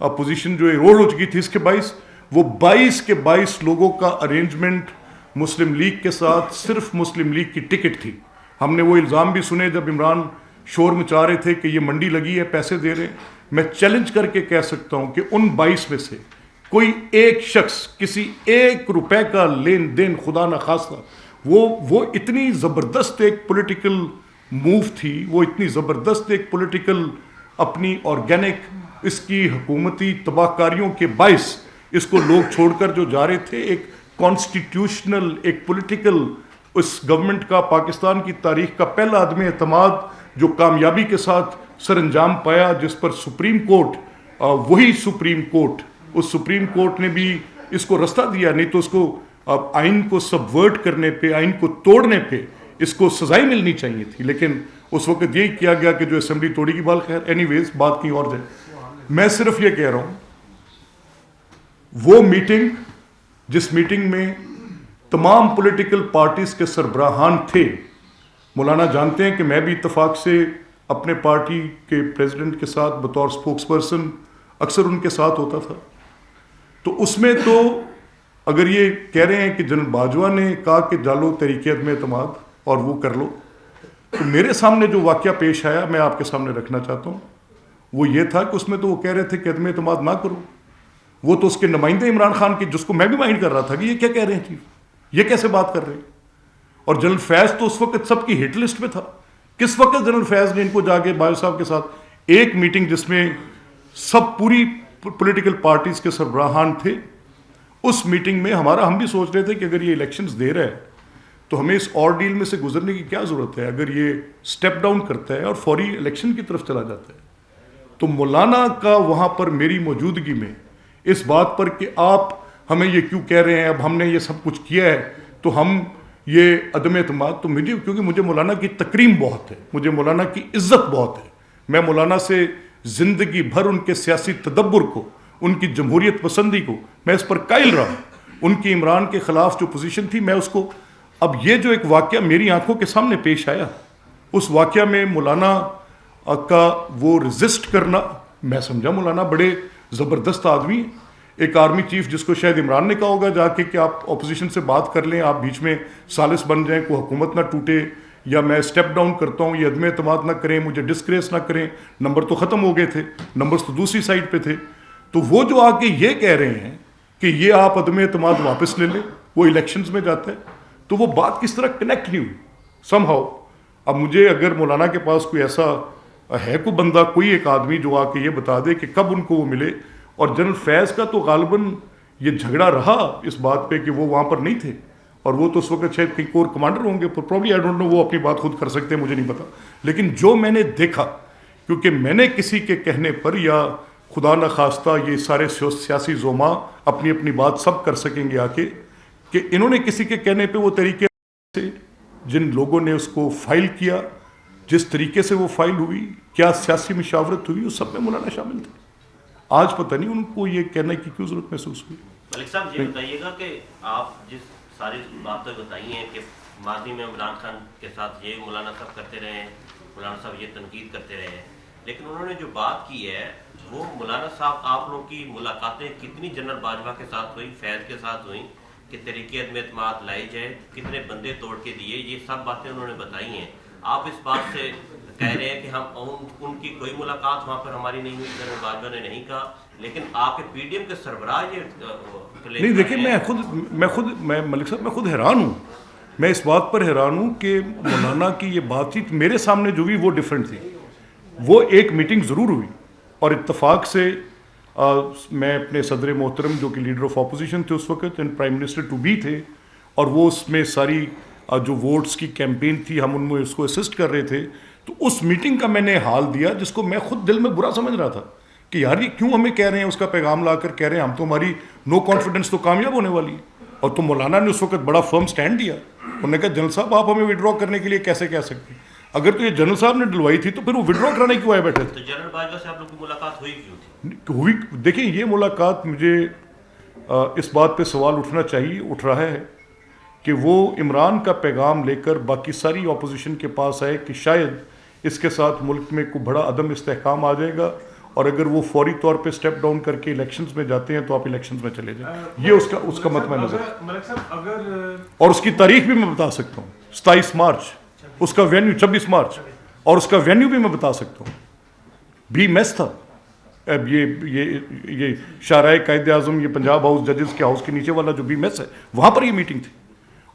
پوزیشن جو ایروڈ ہو چکی تھی, اس کے باعث وہ 22 لوگوں کا ارینجمنٹ مسلم لیگ کے ساتھ صرف مسلم لیگ کی ٹکٹ تھی. ہم نے وہ الزام بھی سنے جب عمران شور مچا رہے تھے کہ یہ منڈی لگی ہے, پیسے دے رہے ہیں. میں چیلنج کر کے کہہ سکتا ہوں کہ ان 22 میں سے کوئی ایک شخص کسی 1 روپے کا لین دین خدا نہ خواستہ, وہ اتنی زبردست ایک پولیٹیکل موو تھی, وہ اتنی زبردست ایک پولیٹیکل اپنی آرگینک اس کی حکومتی تباہ کاریوں کے باعث اس کو لوگ چھوڑ کر جو جا رہے تھے, ایک کانسٹیٹیوشنل ایک پولیٹیکل اس گورنمنٹ کا پاکستان کی تاریخ کا پہلا عدم اعتماد جو کامیابی کے ساتھ سر انجام پایا, جس پر سپریم کورٹ, وہی سپریم کورٹ, اس سپریم کورٹ نے بھی اس کو رستہ دیا. نہیں تو اس کو آئین کو سبورٹ کرنے پہ, آئین کو توڑنے پہ اس کو سزائیں ملنی چاہیے تھی, لیکن اس وقت یہی کیا گیا کہ جو اسمبلی توڑی کی بال خیر. اینی ویز بات کہیں اور جائے. میں صرف یہ کہہ رہا ہوں وہ میٹنگ جس میٹنگ میں تمام پولیٹیکل پارٹیز کے سربراہان تھے, مولانا جانتے ہیں کہ میں بھی اتفاق سے اپنے پارٹی کے پریزیڈنٹ کے ساتھ بطور سپوکس پرسن اکثر ان کے ساتھ ہوتا تھا. تو اس میں تو اگر یہ کہہ رہے ہیں کہ جنرل باجوہ نے کہا کہ ڈالو تحریک عدم اعتماد اور وہ کر لو, تو میرے سامنے جو واقعہ پیش آیا میں آپ کے سامنے رکھنا چاہتا ہوں. وہ یہ تھا کہ اس میں تو وہ کہہ رہے تھے کہ عدم اعتماد نہ کرو. وہ تو اس کے نمائندے عمران خان کی, جس کو میں بھی مائنڈ کر رہا تھا کہ یہ کیا کہہ رہے ہیں, یہ کیسے بات کر رہے ہیں. اور جنرل فیض تو اس وقت سب کی ہٹ لسٹ میں تھا. کس وقت جنرل فیض نے ان کو جا کے باجوہ صاحب کے ساتھ ایک میٹنگ جس میں سب پوری پولیٹیکل پارٹیز کے سربراہان تھے, اس میٹنگ میں ہم بھی سوچ رہے تھے کہ اگر یہ الیکشنز دے رہا ہے تو ہمیں اس آرڈیل میں سے گزرنے کی کیا ضرورت ہے. اگر یہ سٹیپ ڈاؤن کرتا ہے اور فوری الیکشن کی طرف چلا جاتا ہے, تو مولانا کا وہاں پر میری موجودگی میں اس بات پر کہ آپ ہمیں یہ کیوں کہہ رہے ہیں، اب ہم نے یہ سب کچھ کیا ہے تو ہم یہ عدم اعتماد. تو مجھے، کیونکہ مجھے مولانا کی تکریم بہت ہے، مجھے مولانا کی عزت بہت ہے، میں مولانا سے زندگی بھر ان کے سیاسی تدبر کو، ان کی جمہوریت پسندی کو میں اس پر قائل رہا ہوں. ان کی عمران کے خلاف جو پوزیشن تھی میں اس کو، اب یہ جو ایک واقعہ میری آنکھوں کے سامنے پیش آیا، اس واقعہ میں مولانا کا وہ ریزسٹ کرنا، میں سمجھا مولانا بڑے زبردست آدمی ہیں. ایک آرمی چیف جس کو شاید عمران نے کہا ہوگا جا کے کہ آپ اپوزیشن سے بات کر لیں، آپ بیچ میں ثالث بن جائیں، کوئی حکومت نہ ٹوٹے، یا میں اسٹیپ ڈاؤن کرتا ہوں، یہ عدم اعتماد نہ کریں، مجھے ڈسکریس نہ کریں. نمبر تو ختم ہو گئے تھے، نمبرز تو دوسری سائڈ پہ تھے. تو وہ جو آ کے یہ کہہ رہے ہیں کہ یہ آپ عدم اعتماد واپس لے لیں، وہ الیکشنز میں جاتا ہے، تو وہ بات کس طرح کنیکٹ نہیں ہوئی سم ہاؤ. اب مجھے اگر مولانا کے پاس کوئی ایسا ہے کوئی بندہ، کوئی ایک آدمی جو آ کے یہ بتا دے کہ کب ان کو وہ ملے. اور جنرل فیض کا تو غالباً یہ جھگڑا رہا اس بات پہ کہ وہ وہاں پر نہیں تھے، اور وہ تو اس وقت شاید کہیں کور کمانڈر ہوں گے، پرابلی آئی ڈونٹ نو، وہ اپنی بات خود کر سکتے ہیں، مجھے نہیں پتا. لیکن جو میں نے دیکھا، کیونکہ میں نے کسی کے کہنے پر، یا خدا نخواستہ یہ سارے سیاسی زوما اپنی اپنی بات سب کر سکیں گے آ کے، کہ انہوں نے کسی کے کہنے پہ وہ طریقے سے، جن لوگوں نے اس کو فائل کیا، جس طریقے سے وہ فائل ہوئی، کیا سیاسی مشاورت ہوئی، اس سب میں مولانا شامل تھے. آج پتہ نہیں ان کو یہ کہنے کی کیوں ضرورت محسوس ہوئی. ملک صاحب یہ بتائیے گا کہ آپ جس ساری باتیں بتائی ہیں کہ ماضی میں عمران خان کے ساتھ یہ مولانا صاحب کرتے رہے ہیں، مولانا صاحب یہ تنقید کرتے رہے ہیں، لیکن انہوں نے جو بات کی ہے وہ مولانا صاحب آپ لوگوں کی ملاقاتیں کتنی جنرل باجوہ کے ساتھ ہوئی، فیض کے ساتھ ہوئیں کہ طریقے عدم اعتماد لائی جائے، کتنے بندے توڑ کے دیے، یہ سب باتیں انہوں نے بتائی ہیں. آپ اس بات سے کہہ رہے ہیں کہ ہم ان کی کوئی ملاقات وہاں پر ہماری نہیں ہوئی، جنرل باجوہ نے نہیں کہا، لیکن آپ کے پی ڈی ایم کے سربراہ یہ نہیں. دیکھیں میں ملک صاحب میں خود حیران ہوں، میں اس بات پر حیران ہوں کہ مولانا کی یہ بات چیت میرے سامنے جو ہوئی وہ ڈیفرنٹ تھی. وہ ایک میٹنگ ضرور ہوئی، اور اتفاق سے میں اپنے صدر محترم جو کہ لیڈر آف اپوزیشن تھے اس وقت، and prime minister to be تھے، اور وہ اس میں ساری جو ووٹس کی کیمپین تھی ہم ان میں اس کو اسسٹ کر رہے تھے. تو اس میٹنگ کا میں نے حال دیا، جس کو میں خود دل میں برا سمجھ رہا تھا کہ یار یہ کیوں ہمیں کہہ رہے ہیں، اس کا پیغام لا کر کہہ رہے ہیں ہم تو، ہماری نو کانفیڈنس تو کامیاب ہونے والی ہے. اور تو مولانا نے اس وقت بڑا فرم سٹینڈ دیا، انہوں نے کہا جنرل صاحب آپ ہمیں وڈرا کرنے کے لیے کیسے کہہ سکتے ہیں، اگر تو یہ جنرل صاحب نے ڈلوائی تھی تو پھر وہ وڈرا کرانے کیوں آئے بیٹھے تھے. تو جنرل باجوہ سے آپ لوگ کی ملاقات ہوئی کیوں تھی؟ ہوئی. دیکھیں یہ ملاقات، مجھے اس بات پہ سوال اٹھنا چاہیے، اٹھ رہا ہے کہ وہ عمران کا پیغام لے کر باقی ساری اپوزیشن کے پاس آئے کہ شاید اس کے ساتھ ملک میں کوئی بڑا عدم استحکام آ جائے گا، اور اگر وہ فوری طور پہ سٹیپ ڈاؤن کر کے الیکشنز میں جاتے ہیں تو آپ الیکشنز میں چلے جائیں. یہ اس کا مطمئن نظر. اور اس کی تاریخ بھی میں بتا سکتا ہوں، 27 مارچ، اس کا وینیو 26 مارچ، اور اس کا وینیو بھی میں بتا سکتا ہوں. بھی میس تھا، اب یہ شاہراہ قائد اعظم، یہ پنجاب ہاؤس، ججز کے ہاؤس کے نیچے والا جو بھی میس ہے، وہاں پر یہ میٹنگ تھی.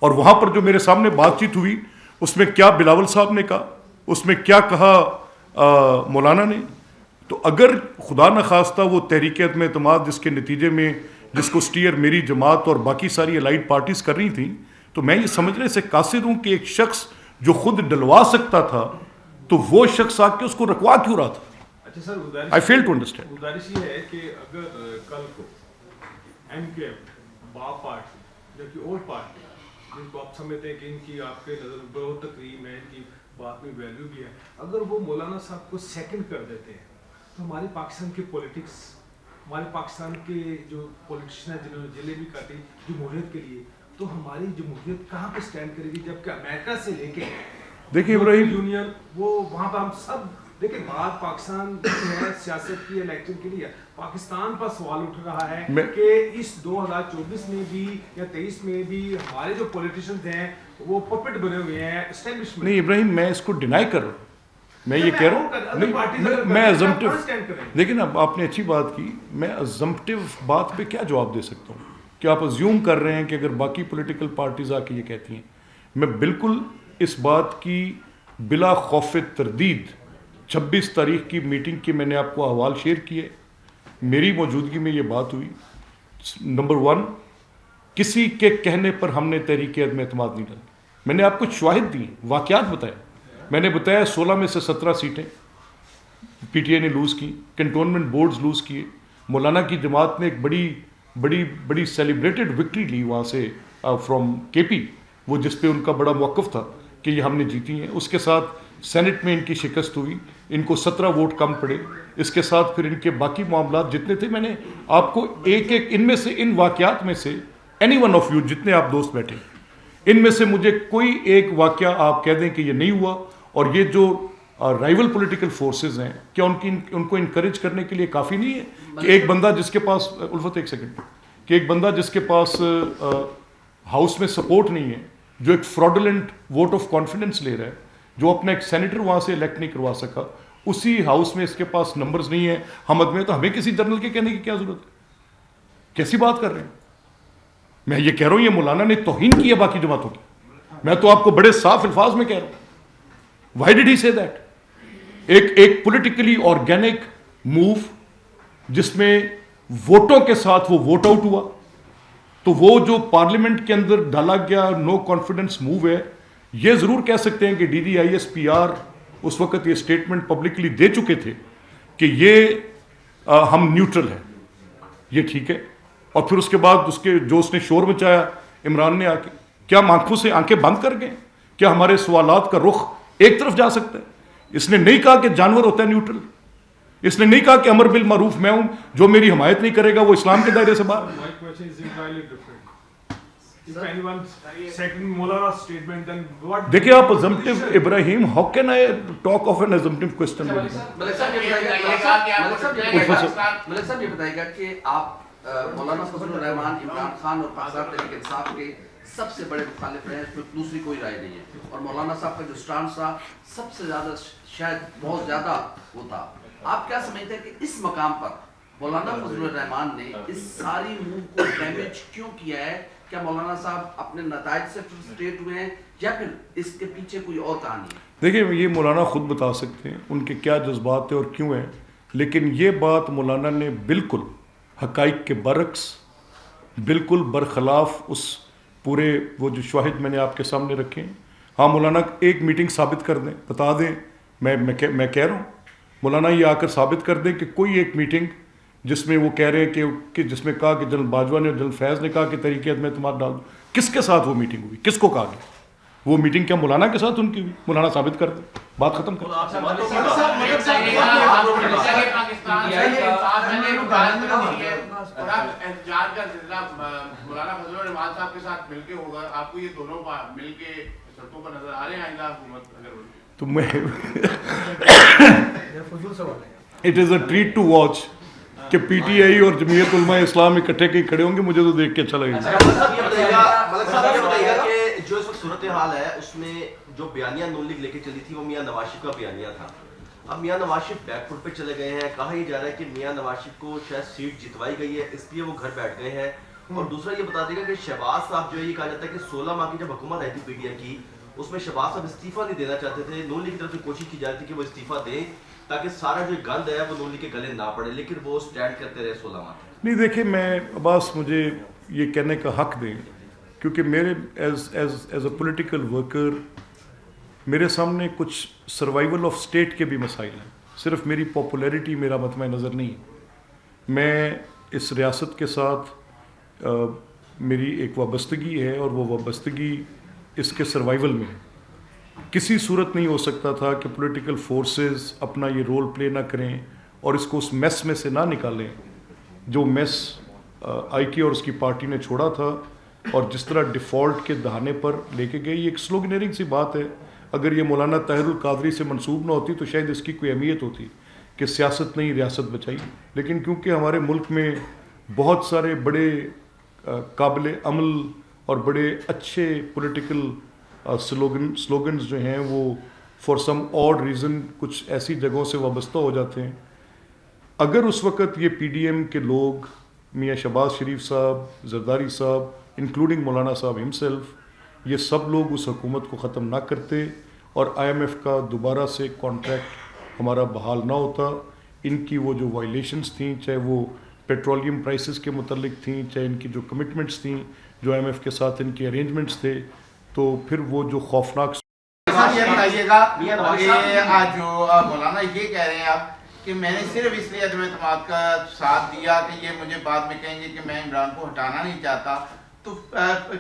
اور وہاں پر جو میرے سامنے بات چیت ہوئی، اس میں کیا بلاول صاحب نے کہا، اس میں کیا کہا مولانا نے. تو اگر خدا نخواستہ وہ تحریک عدم اعتماد جس کے نتیجے میں، جس کو سٹیئر میری جماعت اور باقی ساری الائڈ پارٹیز کر رہی تھیں، تو میں یہ سمجھنے سے قاصر ہوں کہ ایک شخص جو خود ڈلوا سکتا تھا تو وہ شخص آ کے اس کو رکوا کیوں رہا تھا. اچھا سر، I fail to understand. گزارش یہ ہے کہ اگر کل کو ایم کیو ایم، باپ پارٹی یا کوئی اور پارٹی جن کو آپ سمجھتے ہیں کہ ان کی آپ کے نظر میں بہت تقریم ہے، ان کی بات میں ویلیو بھی ہے، اگر وہ مولانا صاحب کو سیکنڈ کر دیتے ہیں تو ہماری پاکستان کی پولیٹکس، ہمارے پاکستان کے جو پولیٹیشن ہیں جنہوں نے جیلیں بھی کاٹی جمہوریت کے لیے، تو ہماری جمہوریت کہاں پہ سٹینڈ کرے گی، جبکہ امریکہ سے لے کے دیکھیں ابراہیم، یونین، وہ وہاں پہ ہم سب دیکھیں، بات پاکستان ہے سیاست کی، الیکشن کے لیے پاکستان پر سوال اٹھ رہا ہے کہ اس 2024 میں بھی یا 23 میں بھی ہمارے جو پولیٹیشنز ہیں وہ پپٹ بنے ہوئے ہیں اسٹیبلشمنٹ. نہیں ابراہیم، میں اس کو ڈینائی کر رہا ہوں، میں یہ کہہ رہا ہوں، میں ازمپٹیو، لیکن اب آپ نے اچھی بات کی، میں ازمپٹیو بات پہ کیا جواب دے سکتا ہوں کہ آپ ازیوم کر رہے ہیں کہ اگر باقی پولیٹیکل پارٹیز آ کے یہ کہتی ہیں. میں بالکل اس بات کی بلا خوف تردید 26 تاریخ کی میٹنگ کی میں نے آپ کو احوال شیئر کیے، میری موجودگی میں یہ بات ہوئی. نمبر 1، کسی کے کہنے پر ہم نے تحریک عدم اعتماد نہیں ڈالی. میں نے آپ کو شواہد دیے، واقعات بتائے. میں نے بتایا 16 میں سے 17 سیٹیں پی ٹی آئی نے لوز کی، کنٹونمنٹ بورڈز لوز کیے، مولانا کی جماعت نے ایک بڑی سیلیبریٹڈ وکٹری لی وہاں سے فرام کے پی, وہ جس پہ ان کا بڑا موقف تھا کہ یہ ہم نے جیتی ہیں. اس کے ساتھ سینٹ میں ان کی شکست ہوئی, ان کو 17 ووٹ کم پڑے. اس کے ساتھ پھر ان کے باقی معاملات جتنے تھے, میں نے آپ کو ایک ان میں سے, ان واقعات میں سے, اینی ون آف یو جتنے آپ دوست بیٹھے, ان میں سے مجھے کوئی ایک واقعہ آپ کہہ دیں کہ یہ نہیں ہوا. اور یہ جو رائیول پولیٹیکل فورسز ہیں, کیا ان کو انکریج کرنے کے لیے کافی نہیں ہے کہ ایک بندہ جس کے پاس, الفت ایک سیکنڈ, کہ ایک بندہ جس کے پاس ہاؤس میں سپورٹ نہیں ہے, جو ایک فراڈولنٹ ووٹ آف کانفیڈنس لے رہا ہے, جو اپنا ایک سینیٹر وہاں سے الیکٹ نہیں کروا سکا, اسی ہاؤس میں اس کے پاس نمبرز نہیں ہیں حمد میں, تو ہمیں کسی جنرل کے کہنے کی کیا ضرورت ہے؟ کیسی بات کر رہے ہیں؟ میں یہ کہہ رہا ہوں یہ مولانا نے توہین کی ہے باقی جماعتوں کی. میں تو آپ کو بڑے صاف الفاظ میں کہہ رہا ہوں. وائی ڈڈ ہی سے دیٹ؟ ایک پولیٹیکلی آرگینک موو جس میں ووٹوں کے ساتھ وہ ووٹ آؤٹ ہوا, تو وہ جو پارلیمنٹ کے اندر ڈالا گیا نو کانفیڈنس موو ہے, یہ ضرور کہہ سکتے ہیں کہ DDIS-PR اس وقت یہ اسٹیٹمنٹ پبلکلی دے چکے تھے کہ یہ ہم نیوٹرل ہیں, یہ ٹھیک ہے. اور پھر اس کے بعد اس نے شور مچایا عمران نے آ کے, کیا ہم آنکھوں سے آنکھیں بند کر گئے؟ کیا ہمارے سوالات کا رخ ایک طرف جا سکتا ہے؟ اس نے نہیں کہا کہ جانور ہوتا ہے نیوٹرل. اس نے نہیں کہا کہ امر بالمعروف میں ہوں, جو میری حمایت نہیں کرے گا وہ اسلام کے دائرے سے باہر. دیکھیں آپ assumptive Ibrahim, how can I talk of an assumptive question? Malik Sahab یہ بتائے گا کہ آپ مولانا فضل الرحمان عمران خان اور پاکستان تحریک انصاف کے سب سے بڑے مخالف ہیں, اس میں دوسری کوئی رائے نہیں ہے, اور مولانا صاحب کا جو سٹانس تھا سب سے زیادہ شاید بہت زیادہ وہ تھا. آپ کیا سمجھتے ہیں کہ اس مقام پر مولانا فضل الرحمان نے اس ساری موو کو ڈیمیج کیوں کیا ہے؟ کیا مولانا صاحب اپنے نتائج سے فرسٹریٹ ہوئے ہیں یا پھر اس کے پیچھے کوئی اور کہانی ہے؟ دیکھیں یہ مولانا خود بتا سکتے ہیں ان کے کیا جذبات ہیں اور کیوں ہیں, لیکن یہ بات مولانا نے بالکل حقائق کے برعکس, بالکل برخلاف اس پورے وہ جو شواہد میں نے آپ کے سامنے رکھے ہیں. ہاں مولانا ایک میٹنگ ثابت کر دیں, بتا دیں, میں کہہ رہا ہوں مولانا یہ آ کر ثابت کر دیں کہ کوئی ایک میٹنگ جس میں وہ کہہ رہے ہیں کہ جس میں کہا کہ جنرل باجوہ نے اور جنرل فیض نے کہا کہ تحریک میں اعتماد ڈال دو, کس کے ساتھ وہ میٹنگ ہوئی, کس کو کہا گیا؟ وہ میٹنگ کیا مولانا کے ساتھ ان کی ہوئی؟ مولانا ثابت کر دیں, بات ختم کر. تو میں it is a treat to watch کہ پی ٹی آئی اور جمعیت علماء اسلام اکٹھے کہیں کھڑے ہوں گے, مجھے تو دیکھ کے اچھا لگے گا. جو اس وقت صورتحال ہے اس میں جو بیانیہ نون لیگ لے کے چلی تھی وہ میاں نواز شریف کا بیانیہ تھا. اب میاں نواز شریف بیک فٹ پہ چلے گئے ہیں, کہا یہ جا رہا ہے کہ میاں نواز شریف کو شاید سیٹ جتوائی گئی ہے اس لیے وہ گھر بیٹھ گئے ہیں. اور دوسرا یہ بتا دے گا کہ شہباز صاحب جو ہے یہ کہا جاتا ہے کہ 16 ماہ کی جب حکومت آئی تھی پی ٹی ایم کی, اس میں شہباز صاحب استعفیٰ نہیں دینا چاہتے تھے, نون لیگ کی طرف سے کوشش کی جا رہی تھی کہ وہ استعفیٰ دیں تاکہ سارا جو گند ہے وہ نون لیگ کے گلے نہ پڑے, لیکن وہ اسٹینڈ کرتے رہے 16 ماہ. نہیں دیکھیں, میں عباس مجھے یہ کہنے کا حق دیں, کیونکہ میرے ایز اے پولیٹیکل ورکر میرے سامنے کچھ سروائیول آف اسٹیٹ کے بھی مسائل ہیں. صرف میری پاپولیرٹی میرا مطمع نظر نہیں ہے. میں اس ریاست کے ساتھ میری ایک وابستگی ہے, اور وہ وابستگی اس کے سروائیول میں ہے. کسی صورت نہیں ہو سکتا تھا کہ پولیٹیکل فورسز اپنا یہ رول پلے نہ کریں اور اس کو اس میس میں سے نہ نکالیں جو میس آئی کے اور اس کی پارٹی نے چھوڑا تھا, اور جس طرح ڈیفالٹ کے دہانے پر لے کے گئی. ایک سلوگنیرنگ سی بات ہے, اگر یہ مولانا طاہر القادری سے منسوب نہ ہوتی تو شاید اس کی کوئی اہمیت ہوتی کہ سیاست نہیں ریاست بچائی. لیکن کیونکہ ہمارے ملک میں بہت سارے بڑے قابل عمل اور بڑے اچھے پولیٹیکل سلوگنز جو ہیں وہ فار سم آڈ ریزن کچھ ایسی جگہوں سے وابستہ ہو جاتے ہیں. اگر اس وقت یہ پی ڈی ایم کے لوگ, میاں شہباز شریف صاحب, زرداری صاحب, انکلوڈنگ مولانا صاحب ہمسیلف, یہ سب لوگ اس حکومت کو ختم نہ کرتے اور IMF کا دوبارہ سے کانٹریکٹ ہمارا بحال نہ ہوتا, ان کی وہ جو وائلیشنز تھیں, چاہے وہ پیٹرولیم پرائسز کے متعلق تھیں, چاہے ان کی جو کمٹمنٹس تھیں, جو IMF کے ساتھ ان کے ارینجمنٹس تھے, تو پھر وہ جو خوفناک. یہ بتائیے گا جو مولانا یہ کہہ رہے ہیں آپ کہ میں نے صرف اس لیے عدم اعتماد کا ساتھ دیا کہ یہ مجھے بعد میں کہیں گے کہ میں عمران کو ہٹانا نہیں چاہتا. تو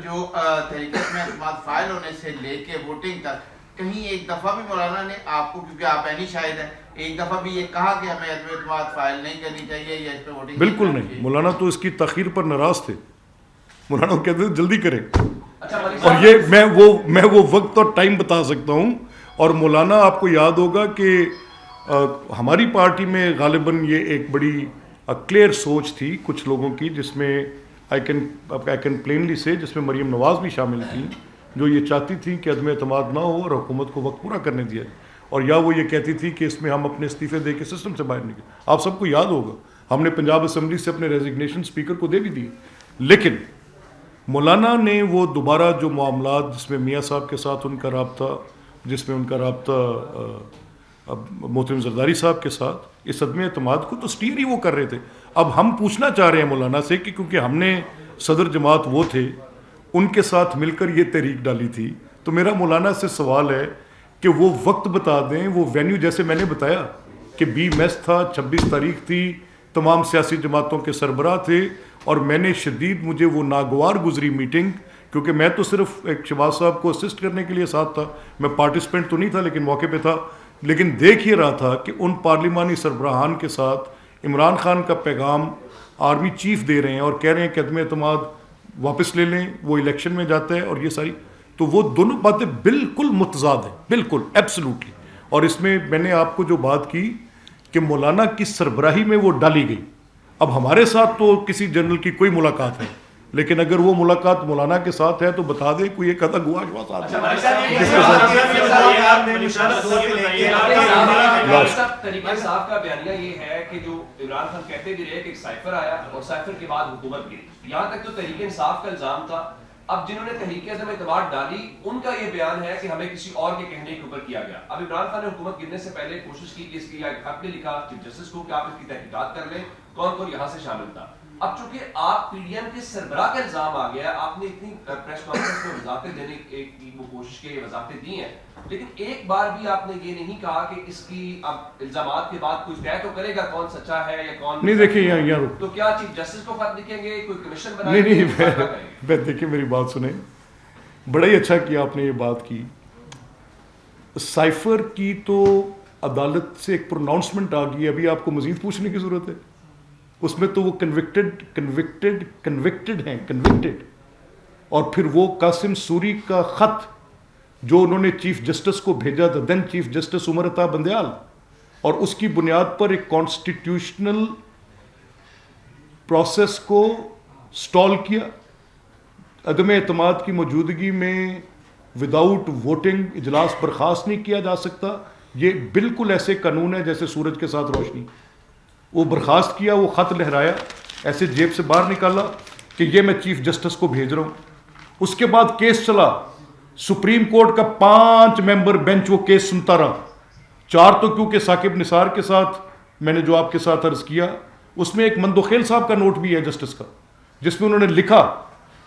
جو تحریک عدم اعتماد فائل ہونے سے لے کے ووٹنگ تک کہیں ایک دفعہ بھی مولانا نے آپ کو, کیونکہ آپ عینی شاہد ہیں, ایک دفعہ بھی یہ کہا کہ ہمیں عدم اعتماد فائل نہیں کرنی چاہیے یا اس پہ ووٹنگ؟ بالکل نہیں. مولانا تو اس کی تاخیر پر ناراض تھے. مولانا وہ کہتے تھے جلدی کریں. اور یہ میں وہ وقت اور ٹائم بتا سکتا ہوں. اور مولانا آپ کو یاد ہوگا کہ ہماری پارٹی میں غالباً یہ ایک بڑی کلیئر سوچ تھی کچھ لوگوں کی, جس میں آئی کین پلینلی سے, جس میں مریم نواز بھی شامل تھیں, جو یہ چاہتی تھی کہ عدم اعتماد نہ ہو اور حکومت کو وقت پورا کرنے دیا جائے. اور یا وہ یہ کہتی تھی کہ اس میں ہم اپنے استعفے دے کے سسٹم سے باہر نکلیں. آپ سب کو یاد ہوگا ہم نے پنجاب اسمبلی سے اپنے ریزگنیشن اسپیکر کو دے بھی دیے. لیکن مولانا نے وہ دوبارہ جو معاملات, جس میں میاں صاحب کے ساتھ ان کا رابطہ, جس میں ان کا رابطہ محترم زرداری صاحب کے ساتھ, اس عدم اعتماد کو تو سٹیئر ہی وہ کر رہے تھے. اب ہم پوچھنا چاہ رہے ہیں مولانا سے کہ کیونکہ ہم نے صدر جماعت وہ تھے, ان کے ساتھ مل کر یہ تحریک ڈالی تھی, تو میرا مولانا سے سوال ہے کہ وہ وقت بتا دیں, وہ وینیو, جیسے میں نے بتایا کہ بی میس تھا, 26 تاریخ تھی, تمام سیاسی جماعتوں کے سربراہ تھے, اور میں نے شدید, مجھے وہ ناگوار گزری میٹنگ, کیونکہ میں تو صرف ایک شہباز صاحب کو اسسٹ کرنے کے لیے ساتھ تھا, میں پارٹیسپینٹ تو نہیں تھا لیکن موقع پہ تھا. لیکن دیکھ یہ رہا تھا کہ ان پارلیمانی سربراہان کے ساتھ عمران خان کا پیغام آرمی چیف دے رہے ہیں اور کہہ رہے ہیں کہ عدم اعتماد واپس لے لیں, وہ الیکشن میں جاتا ہے, اور یہ ساری, تو وہ دونوں باتیں بالکل متضاد ہیں, بالکل ایبسلوٹلی. اور اس میں نے آپ کو جو بات کی کہ مولانا کی سربراہی میں وہ ڈالی گئی. اب ہمارے ساتھ تو کسی جنرل کی کوئی ملاقات ہے, لیکن اگر وہ ملاقات مولانا کے ساتھ ہے تو بتا دیں کوئی ایک ادھا گوا کے ساتھ. طریقہ صاحب کا بیانیہ یہ ہے کہ جو عمران خان کہتے بھی رہے کہ ایک سائفر آیا اور سائفر کے بعد حکومت گری, یہاں تک تو تحریک انصاف کا الزام تھا. اب جنہوں نے تحریک عدم اعتماد ڈالی ان کا یہ بیان ہے کہ ہمیں کسی اور کے کہنے کے اوپر کیا گیا. اب عمران خان نے حکومت گرنے سے پہلے کوشش کی کہ اس کی خط نے لکھا چیف جسٹس کو کہ آپ اس کی تحقیقات کر لیں کون کون یہاں سے شامل تھا. اب چونکہ آپ پی ڈی ایم کے سربراہ کا الزام آ گیا, آپ نے اتنی پریس کانفرنس میں وضاحتیں دینے کی وہ کوشش کی, وضاحتیں دی ہیں, لیکن ایک بار بھی آپ نے یہ نہیں کہا کہ اس کی اب الزامات کے بعد کچھ طے تو کرے گا کون سچا ہے یا کون نہیں. دیکھیں یہاں تو کیا چیف جسٹس کو خط لکھیں گے, کوئی کمیشن بنائیں گے؟ نہیں, دیکھیں میری بات سنیں, بڑا ہی اچھا کیا آپ نے یہ بات کی. سائفر کی تو عدالت سے ایک پروناؤنسمنٹ آ گئی, ابھی آپ کو مزید پوچھنے کی ضرورت ہے. اس میں تو وہ کنوکٹڈ ہیں, اور پھر وہ قاسم سوری کا خط جو انہوں نے چیف جسٹس کو بھیجا تھا, دین چیف جسٹس عمر عطا بندیال, اور اس کی بنیاد پر ایک کانسٹیٹیوشنل پروسیس کو سٹال کیا. عدم اعتماد کی موجودگی میں وداؤٹ ووٹنگ اجلاس برخاست نہیں کیا جا سکتا. یہ بالکل ایسے قانون ہے جیسے سورج کے ساتھ روشنی. وہ برخاست کیا, وہ خط لہرایا, ایسے جیب سے باہر نکالا کہ یہ میں چیف جسٹس کو بھیج رہا ہوں. اس کے بعد کیس چلا, سپریم کورٹ کا 5 ممبر بینچ وہ کیس سنتا رہا. 4 تو کیونکہ ثاقب نثار کے ساتھ میں نے جو آپ کے ساتھ عرض کیا, اس میں ایک مندوخیل صاحب کا نوٹ بھی ہے جسٹس کا, جس میں انہوں نے لکھا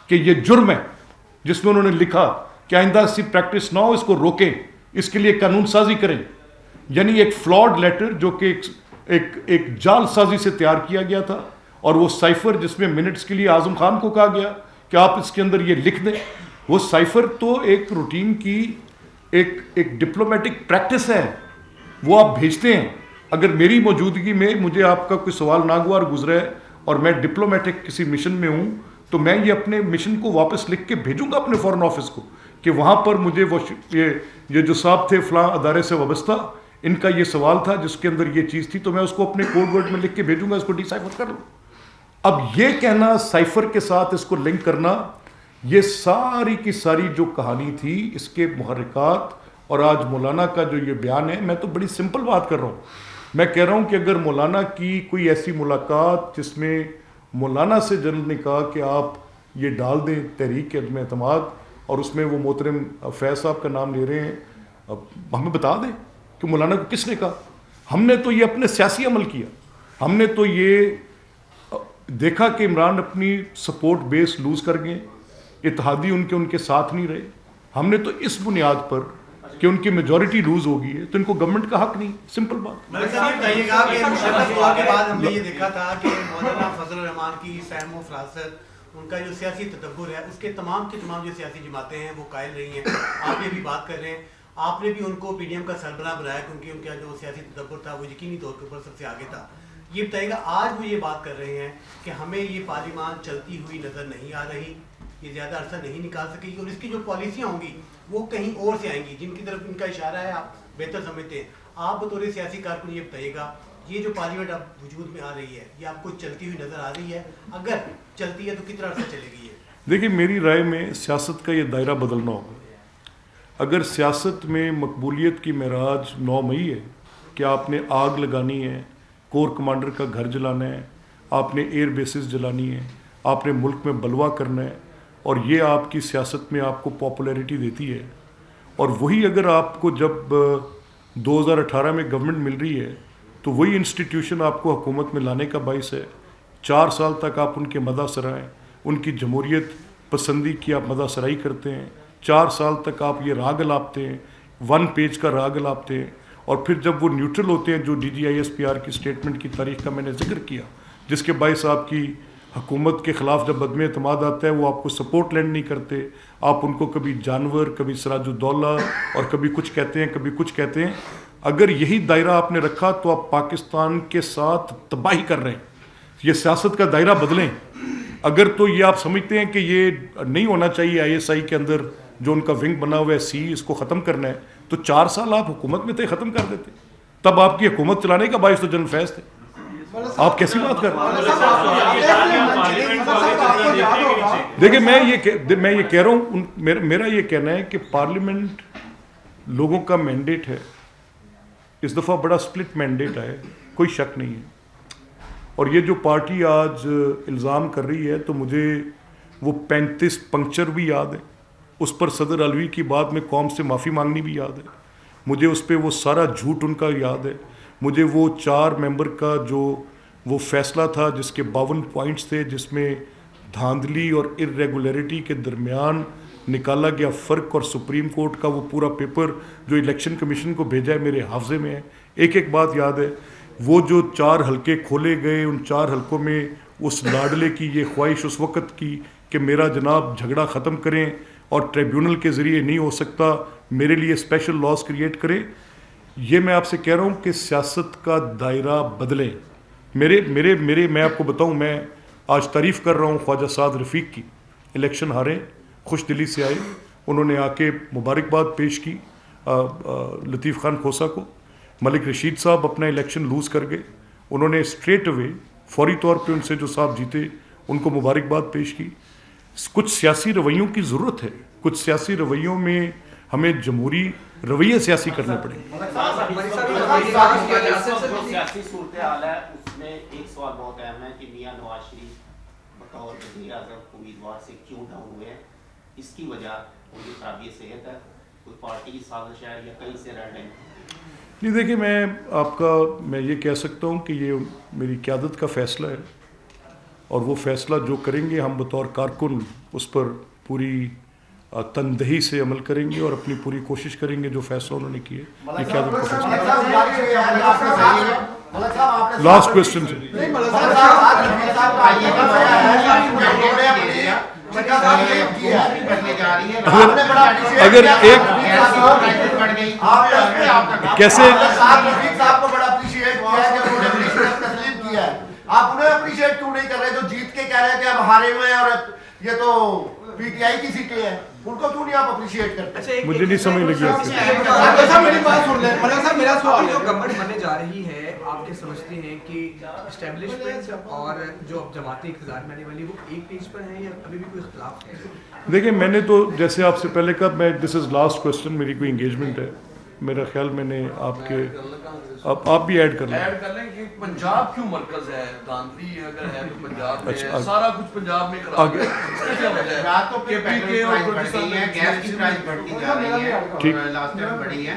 کہ یہ جرم ہے, جس میں انہوں نے لکھا کہ آئندہ ایسی پریکٹس نہ ہو, اس کو روکیں, اس کے لیے قانون سازی کریں. یعنی ایک فلاڈ لیٹر جو کہ ایک جال سازی سے تیار کیا گیا تھا, اور وہ سائفر جس میں منٹس کے لیے اعظم خان کو کہا گیا کہ آپ اس کے اندر یہ لکھ دیں, وہ سائفر تو ایک روٹین کی ایک ڈپلومیٹک پریکٹس ہے, وہ آپ بھیجتے ہیں. اگر میری موجودگی میں مجھے آپ کا کوئی سوال ناگوار گزرا ہے اور میں ڈپلومیٹک کسی مشن میں ہوں, تو میں یہ اپنے مشن کو واپس لکھ کے بھیجوں گا اپنے فارن آفس کو کہ وہاں پر مجھے وہ یہ جو صاحب تھے فلاں ادارے سے وابستہ, ان کا یہ سوال تھا جس کے اندر یہ چیز تھی, تو میں اس کو اپنے کوڈ ورڈ میں لکھ کے بھیجوں گا, اس کو ڈی سائفر کر لوں. اب یہ کہنا سائفر کے ساتھ اس کو لنک کرنا, یہ ساری کی ساری جو کہانی تھی, اس کے محرکات, اور آج مولانا کا جو یہ بیان ہے, میں تو بڑی سمپل بات کر رہا ہوں. میں کہہ رہا ہوں کہ اگر مولانا کی کوئی ایسی ملاقات جس میں مولانا سے جنرل نے کہا کہ آپ یہ ڈال دیں تحریک عدم اعتماد, اور اس میں وہ محترم فیض صاحب کا نام لے رہے ہیں, اب ہمیں بتا دیں کہ مولانا کو کس نے کہا. ہم نے تو یہ اپنے سیاسی عمل کیا, ہم نے تو یہ دیکھا کہ عمران اپنی سپورٹ بیس لوز کر گئے, اتحادی ان کے ساتھ نہیں رہے. ہم نے تو اس بنیاد پر کہ ان کی میجورٹی لوز ہو گئی ہے تو ان کو گورنمنٹ کا حق نہیں. سمپل بات. ملک صاحب یہ بتائیے گا کہ مشرف ہوا کے بعد ہم نے یہ دیکھا تھا کہ مولانا فضل الرحمان کی فہم و فراست, ان کا جو سیاسی تدبر ہے, اس کے تمام جو سیاسی جماعتیں ہیں وہ قائل رہی ہیں. آپ یہ بھی بات کر رہے ہیں, آپ نے بھی ان کو پی ڈی ایم کا سربراہ بنایا کیونکہ ان کا جو سیاسی تدبر تھا وہ یقینی طور کے اوپر سب سے آگے تھا. یہ بتائیے گا آج وہ یہ بات کر رہے ہیں کہ ہمیں یہ پارلیمان چلتی ہوئی نظر نہیں آ رہی, یہ زیادہ عرصہ نہیں نکال سکے گی, اور اس کی جو پالیسیاں ہوں گی وہ کہیں اور سے آئیں گی جن کی طرف ان کا اشارہ ہے آپ بہتر سمجھتے ہیں. آپ بطور سیاسی کارکن یہ بتائیے گا یہ جو پارلیمنٹ اب وجود میں آ رہی ہے یہ آپ کو چلتی ہوئی نظر آ رہی ہے, اگر چلتی ہے تو کتنا عرصہ چلے گی؟ دیکھیں میری رائے میں سیاست کا یہ دائرہ بدلنا ہوگا. اگر سیاست میں مقبولیت کی معراج 9 مئی ہے کہ آپ نے آگ لگانی ہے, کور کمانڈر کا گھر جلانا ہے, آپ نے ایئر بیسز جلانی ہے, آپ نے ملک میں بلوا کرنا ہے, اور یہ آپ کی سیاست میں آپ کو پاپولیرٹی دیتی ہے, اور وہی اگر آپ کو جب 2018 میں گورنمنٹ مل رہی ہے تو وہی انسٹیٹیوشن آپ کو حکومت میں لانے کا باعث ہے, 4 سال تک آپ ان کے مدح سرائیں, ان کی جمہوریت پسندی کی آپ مدح سرائی کرتے ہیں, 4 سال تک آپ یہ راگ الاپتے ہیں, 1 پیج کا راگ الاپتے ہیں, اور پھر جب وہ نیوٹرل ہوتے ہیں جو DGISPR کی سٹیٹمنٹ کی تاریخ کا میں نے ذکر کیا جس کے باعث آپ کی حکومت کے خلاف جب عدم اعتماد آتا ہے وہ آپ کو سپورٹ لینڈ نہیں کرتے, آپ ان کو کبھی جانور, کبھی سراج الدولہ, اور کبھی کچھ کہتے ہیں کبھی کچھ کہتے ہیں. اگر یہی دائرہ آپ نے رکھا تو آپ پاکستان کے ساتھ تباہی کر رہے ہیں. یہ سیاست کا دائرہ بدلیں. اگر تو یہ آپ سمجھتے ہیں کہ یہ نہیں ہونا چاہیے ISI کے اندر جو ان کا ونگ بنا ہوا ہے سی, اس کو ختم کرنا ہے, تو 4 سال آپ حکومت میں تھے ختم کر دیتے, تب آپ کی حکومت چلانے کا باعث تو جنرل فیض تھے. آپ کیسی بات کر رہے ہیں؟ دیکھیں میں یہ کہہ رہا ہوں, میرا یہ کہنا ہے کہ پارلیمنٹ لوگوں کا مینڈیٹ ہے, اس دفعہ بڑا سپلٹ مینڈیٹ ہے, کوئی شک نہیں ہے. اور یہ جو پارٹی آج الزام کر رہی ہے تو مجھے وہ 35 پنکچر بھی یاد ہے, اس پر صدر علوی کی بات میں قوم سے معافی مانگنی بھی یاد ہے, مجھے اس پہ وہ سارا جھوٹ ان کا یاد ہے, مجھے وہ 4 ممبر کا جو وہ فیصلہ تھا جس کے 52 پوائنٹس تھے جس میں دھاندلی اور ارریگولیرٹی کے درمیان نکالا گیا فرق, اور سپریم کورٹ کا وہ پورا پیپر جو الیکشن کمیشن کو بھیجا ہے میرے حافظے میں ہے. ایک بات یاد ہے, وہ جو 4 حلقے کھولے گئے ان 4 حلقوں میں اس لاڈلے کی یہ خواہش اس وقت کی کہ میرا جناب جھگڑا ختم کریں اور ٹریبیونل کے ذریعے نہیں ہو سکتا, میرے لیے اسپیشل لاز کریٹ کریں. یہ میں آپ سے کہہ رہا ہوں کہ سیاست کا دائرہ بدلیں. میں آپ کو بتاؤں, میں آج تعریف کر رہا ہوں خواجہ سعد رفیق کی, الیکشن ہارے, خوش دلی سے آئے, انہوں نے آ کے مبارکباد پیش کی لطیف خان کھوسا کو. ملک رشید صاحب اپنا الیکشن لوز کر گئے, انہوں نے اسٹریٹ اوے فوری طور پہ ان سے جو صاحب جیتے ان کو مبارکباد پیش کی. کچھ سیاسی رویوں کی ضرورت ہے, کچھ سیاسی رویوں میں ہمیں جمہوری رویے سیاسی کرنے پڑیں. سیاسی صورتحال ہے اس میں ایک سوال بہت اہم ہے کہ میاں نواز شریف بطور وزیر اعظم امیدوار سے کیوں ڈاؤن ہوئے ہیں, اس کی وجہ ان کی خرابی صحت ہے, کوئی پارٹی کی سازش ہے یا کہیں سے رہ رہے ہیں؟ جی دیکھیں, میں یہ کہہ سکتا ہوں کہ یہ میری قیادت کا فیصلہ ہے, اور وہ فیصلہ جو کریں گے ہم بطور کارکن اس پر پوری تندہی سے عمل کریں گے اور اپنی پوری کوشش کریں گے جو فیصلہ انہوں نے کیے. یہ قیادت کا فیصلہ. لاسٹ کوشچن سے اگر ایک کیسے آپ انہیں اپریشیٹ کیوں نہیں کر رہے جو جیت کے کہہ رہے ہیں کہ ہم ہارے ہوئے ہیں اور یہ تو پی ٹی آئی کی سیٹیں ہیں, ان کو کیوں نہیں آپ اپریشیٹ کرتے؟ مجھے نہیں سمجھ لگی. میرا سوال جو گورنمنٹ بننے جا رہی ہے, آپ کے سمجھتے ہیں کہ اسٹیبلشمنٹ اور جو جماعتی اقتدار میں آنے والی وہ ایک پیج پر ہیں یا ابھی بھی کوئی اختلاف ہے؟ دیکھیں, میں نے تو جیسے آپ سے پہلے کہا, میں دس از لاسٹ کوشچن, میری کوئی انگیجمنٹ ہے, میرا خیال میں نے آپ کے آپ بھی ایڈ کر لیں کہ پنجاب کیوں مرکز ہے, دھاندلی اگر ہے تو پنجاب میں ہے, سارا کچھ پنجاب میں کرا گیا, اس کا کیا وجہ ہے؟ رات کو پہ پیٹرول پرائز بڑھتی ہے, گیس کی پرائز بڑھتی جا رہی ہے, اور لاسٹ ٹائم بڑھی ہے,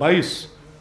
22